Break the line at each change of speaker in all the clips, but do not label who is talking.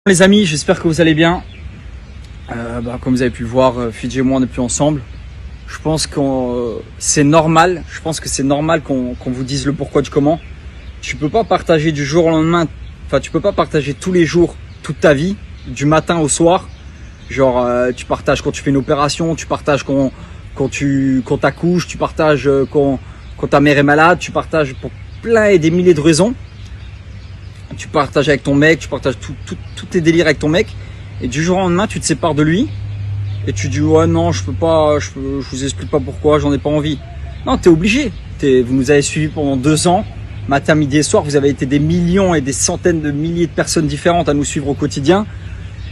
Les amis, j'espère que vous allez bien. Comme vous avez pu le voir, Fidji et moi on n'est plus ensemble. Je pense que c'est normal. Je pense que c'est normal qu'on vous dise le pourquoi du comment. Tu peux pas partager du jour au lendemain. Enfin, tu peux pas partager tous les jours toute ta vie, du matin au soir. Genre, tu partages quand tu fais une opération, tu partages quand t'accouches, tu partages quand ta mère est malade, tu partages pour plein et des milliers de raisons. Tu partages avec ton mec, tu partages tous tes délires avec ton mec, et du jour au lendemain tu te sépares de lui et tu dis ouais non je peux pas, je vous explique pas pourquoi, j'en ai pas envie. Non, t'es obligé. Vous nous avez suivis pendant 2 ans, matin, midi et soir, vous avez été des millions et des centaines de milliers de personnes différentes à nous suivre au quotidien,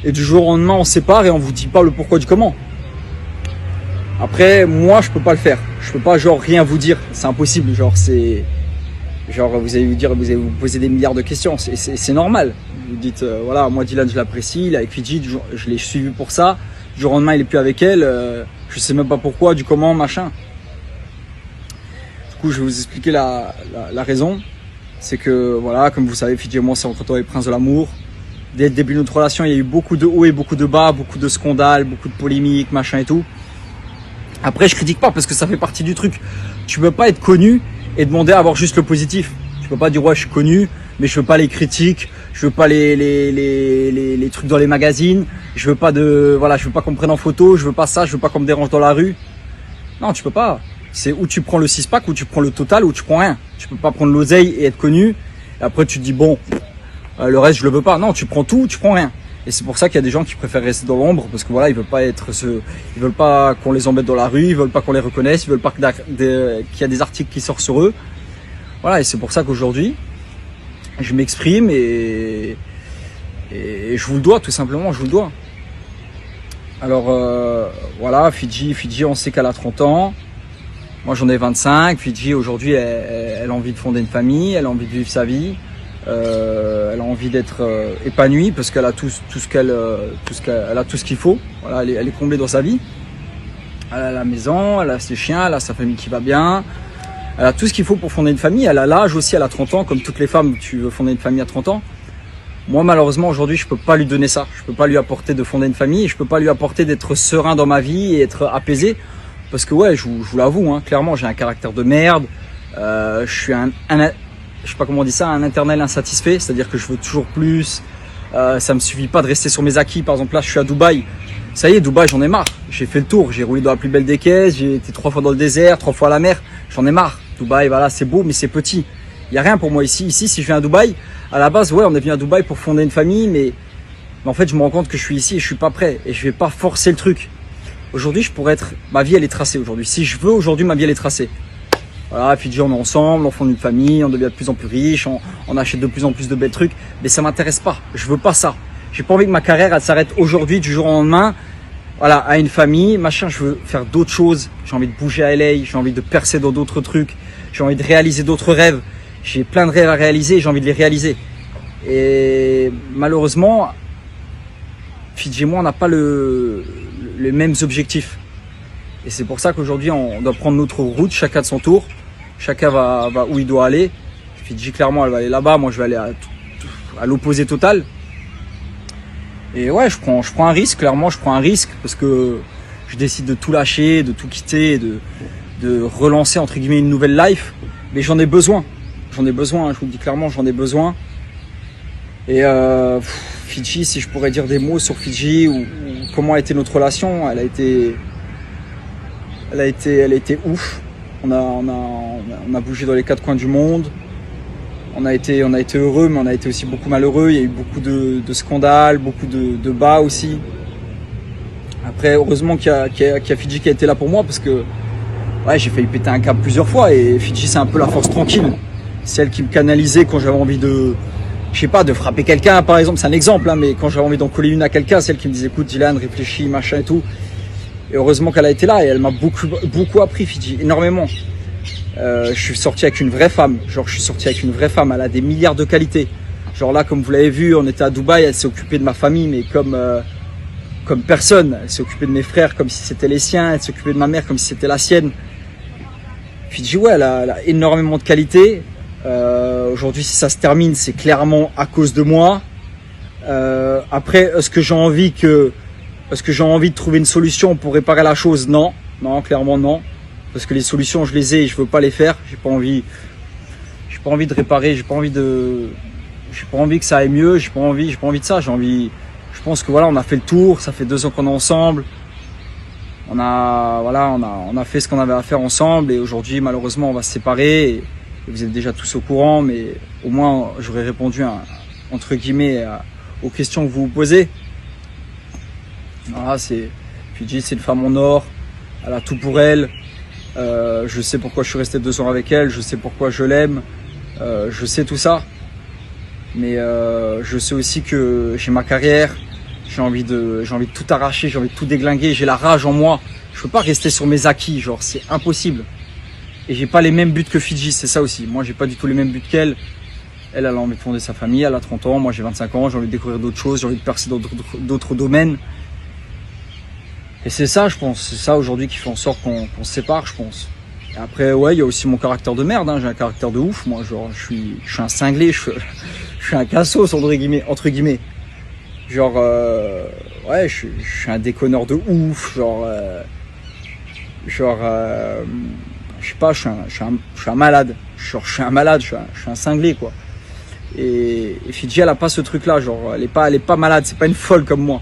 et du jour au lendemain on se sépare et on vous dit pas le pourquoi du comment. Après moi je peux pas le faire, je peux pas genre rien vous dire, c'est impossible, genre c'est... Genre vous allez vous poser des milliards de questions, c'est normal. Vous dites voilà, moi Dylan je l'apprécie, il est avec Fidji, je l'ai suivi pour ça, du jour au lendemain il est plus avec elle, je sais même pas pourquoi, du comment, machin. Du coup je vais vous expliquer la raison. C'est que voilà, comme vous savez, Fidji et moi c'est entre toi et prince de l'amour. Dès le début de notre relation il y a eu beaucoup de hauts et beaucoup de bas, beaucoup de scandales, beaucoup de polémiques, machin et tout. Après je critique pas parce que ça fait partie du truc. Tu peux pas être connu et demander à avoir juste le positif. Tu peux pas dire ouais je suis connu mais je veux pas les critiques, je veux pas les trucs dans les magazines, je veux pas qu'on me prenne en photo, je veux pas ça, je veux pas qu'on me dérange dans la rue. Non, tu peux pas. C'est où tu prends le 6-pack, ou tu prends le total, ou tu prends rien. Tu peux pas prendre l'oseille et être connu et après tu te dis bon le reste je le veux pas. Non, tu prends tout ou tu prends rien. Et c'est pour ça qu'il y a des gens qui préfèrent rester dans l'ombre, parce que voilà, ils veulent pas qu'on les embête dans la rue, ils veulent pas qu'on les reconnaisse, ils veulent pas qu'il y a des articles qui sortent sur eux. Voilà, et c'est pour ça qu'aujourd'hui, je m'exprime et je vous le dois, tout simplement, je vous le dois. Alors voilà, Fidji, on sait qu'elle a 30 ans. Moi j'en ai 25. Fidji aujourd'hui, elle a envie de fonder une famille, elle a envie de vivre sa vie. Elle a envie d'être épanouie parce qu'elle a tout ce qu'il faut. Voilà, elle est comblée dans sa vie. Elle a la maison, elle a ses chiens, elle a sa famille qui va bien. Elle a tout ce qu'il faut pour fonder une famille. Elle a l'âge aussi, elle a 30 ans. Comme toutes les femmes, tu veux fonder une famille à 30 ans. Moi, malheureusement, aujourd'hui, je peux pas lui donner ça. Je peux pas lui apporter de fonder une famille. Je peux pas lui apporter d'être serein dans ma vie et être apaisé. Parce que ouais, je vous l'avoue, hein, clairement, j'ai un caractère de merde. Je suis je sais pas comment on dit ça, un éternel insatisfait, c'est-à-dire que je veux toujours plus. Ça me suffit pas de rester sur mes acquis. Par exemple, là, je suis à Dubaï. Ça y est, Dubaï, j'en ai marre. J'ai fait le tour. J'ai roulé dans la plus belle des caisses. J'ai été 3 fois dans le désert, 3 fois à la mer. J'en ai marre. Dubaï, voilà, c'est beau, mais c'est petit. Il y a rien pour moi ici. Ici, si je viens à Dubaï, à la base, ouais, on est venu à Dubaï pour fonder une famille, mais en fait, je me rends compte que je suis ici et je suis pas prêt et je vais pas forcer le truc. Aujourd'hui, ma vie, elle est tracée aujourd'hui. Si je veux, aujourd'hui, ma vie, elle est tracée. Voilà, Fidji, on est ensemble, on fonde une famille, on devient de plus en plus riche, on achète de plus en plus de belles trucs, mais ça m'intéresse pas. Je veux pas ça. J'ai pas envie que ma carrière, elle s'arrête aujourd'hui, du jour au lendemain. Voilà, à une famille, machin, je veux faire d'autres choses. J'ai envie de bouger à LA, j'ai envie de percer dans d'autres trucs, j'ai envie de réaliser d'autres rêves. J'ai plein de rêves à réaliser et j'ai envie de les réaliser. Et malheureusement, Fidji et moi, on n'a pas les mêmes objectifs. Et c'est pour ça qu'aujourd'hui, on doit prendre notre route, chacun de son tour. Chacun va où il doit aller. Fidji, clairement, elle va aller là-bas. Moi, je vais aller à l'opposé total. Et ouais, je prends un risque. Clairement, je prends un risque parce que je décide de tout lâcher, de tout quitter, de relancer, entre guillemets, une nouvelle life. Mais j'en ai besoin. J'en ai besoin. Je vous le dis clairement, j'en ai besoin. Et Fidji, si je pourrais dire des mots sur Fidji ou comment a été notre relation, elle a été ouf. On a bougé dans les 4 coins du monde. On a été heureux, mais on a été aussi beaucoup malheureux. Il y a eu beaucoup de scandales, beaucoup de bas aussi. Après, heureusement qu'il y a Fidji qui a été là pour moi, parce que ouais, j'ai failli péter un câble plusieurs fois. Et Fidji, c'est un peu la force tranquille. C'est elle qui me canalisait quand j'avais envie de frapper quelqu'un, par exemple. C'est un exemple, hein, mais quand j'avais envie d'en coller une à quelqu'un, c'est elle qui me disait écoute, Dylan, réfléchis, machin et tout. Et heureusement qu'elle a été là et elle m'a beaucoup appris, Fidji, énormément. Je suis sorti avec une vraie femme. Genre, je suis sorti avec une vraie femme. Elle a des milliards de qualités. Genre là, comme vous l'avez vu, on était à Dubaï. Elle s'est occupée de ma famille, mais comme personne. Elle s'est occupée de mes frères comme si c'était les siens. Elle s'est occupée de ma mère comme si c'était la sienne. Fidji, ouais, elle a énormément de qualités. Aujourd'hui, si ça se termine, c'est clairement à cause de moi. Après, est-ce que j'ai envie de trouver une solution pour réparer la chose? Non, non, clairement non. Parce que les solutions, je les ai et je veux pas les faire. J'ai pas envie de réparer, j'ai pas envie que ça aille mieux, j'ai pas envie de ça, je pense que voilà, on a fait le tour, ça fait 2 ans qu'on est ensemble. On a fait ce qu'on avait à faire ensemble et aujourd'hui, malheureusement, on va se séparer et vous êtes déjà tous au courant, mais au moins, j'aurais répondu, entre guillemets, aux questions que vous vous posez. Voilà, Fidji, c'est une femme en or, elle a tout pour elle. Je sais pourquoi je suis resté 2 ans avec elle, je sais pourquoi je l'aime, je sais tout ça. Mais je sais aussi que j'ai ma carrière, j'ai envie de tout arracher, j'ai envie de tout déglinguer, j'ai la rage en moi. Je peux pas rester sur mes acquis, genre c'est impossible. Et j'ai pas les mêmes buts que Fidji, c'est ça aussi. Moi j'ai pas du tout les mêmes buts qu'elle. Elle a envie de fonder sa famille, elle a 30 ans, moi j'ai 25 ans, j'ai envie de découvrir d'autres choses, j'ai envie de percer dans d'autres domaines. Et c'est ça, je pense, c'est ça aujourd'hui qui fait en sorte qu'on se sépare, je pense. Et après, ouais, il y a aussi mon caractère de merde, hein. J'ai un caractère de ouf, moi, genre, je suis un cinglé, je suis un cassos, entre guillemets. Genre, ouais, je suis un déconneur de ouf, je sais pas, je suis un malade, genre, je suis un cinglé, quoi. Et Fidji, elle a pas ce truc-là, genre, elle est pas malade, c'est pas une folle comme moi.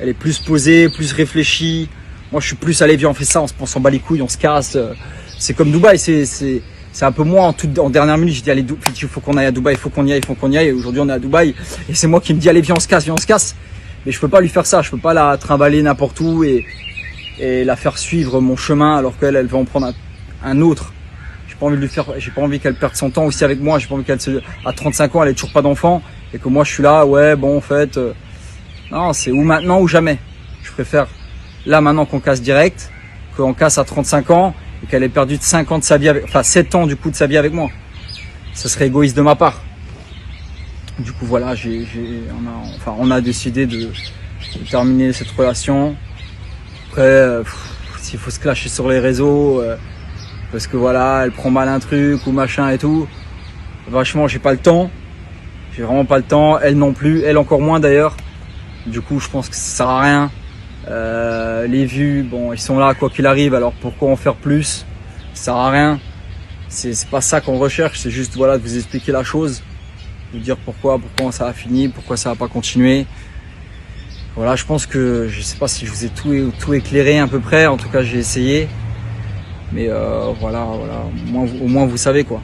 Elle est plus posée, plus réfléchie. Moi, je suis plus, allez, viens, on fait ça, on s'en bat les couilles, on se casse. C'est comme Dubaï, c'est un peu moi en dernière minute. J'ai dit, allez, il faut qu'on aille à Dubaï, il faut qu'on y aille. Et aujourd'hui, on est à Dubaï. Et c'est moi qui me dis, allez, viens, on se casse. Mais je peux pas lui faire ça. Je peux pas la trimballer n'importe où et la faire suivre mon chemin alors qu'elle va en prendre un autre. J'ai pas envie qu'elle perde son temps aussi avec moi. J'ai pas envie à 35 ans, elle ait toujours pas d'enfant. Et que moi, je suis là, ouais, bon, en fait, non, c'est ou maintenant ou jamais. Je préfère là maintenant qu'on casse direct, qu'on casse à 35 ans et qu'elle ait perdu 5 ans de sa vie, 7 ans du coup de sa vie avec moi. Ça serait égoïste de ma part. Du coup voilà, on a décidé de terminer cette relation. Après, s'il faut se clasher sur les réseaux, parce que voilà, elle prend mal un truc ou machin et tout. Vachement, j'ai pas le temps. J'ai vraiment pas le temps. Elle non plus, elle encore moins d'ailleurs. Du coup, je pense que ça sert à rien. Les vues, bon, ils sont là quoi qu'il arrive. Alors pourquoi en faire plus? Ça sert à rien. C'est pas ça qu'on recherche. C'est juste voilà de vous expliquer la chose, vous dire pourquoi ça a fini, pourquoi ça a pas continué. Voilà, je pense que je sais pas si je vous ai tout éclairé à peu près. En tout cas, j'ai essayé. Mais voilà, au moins vous savez quoi.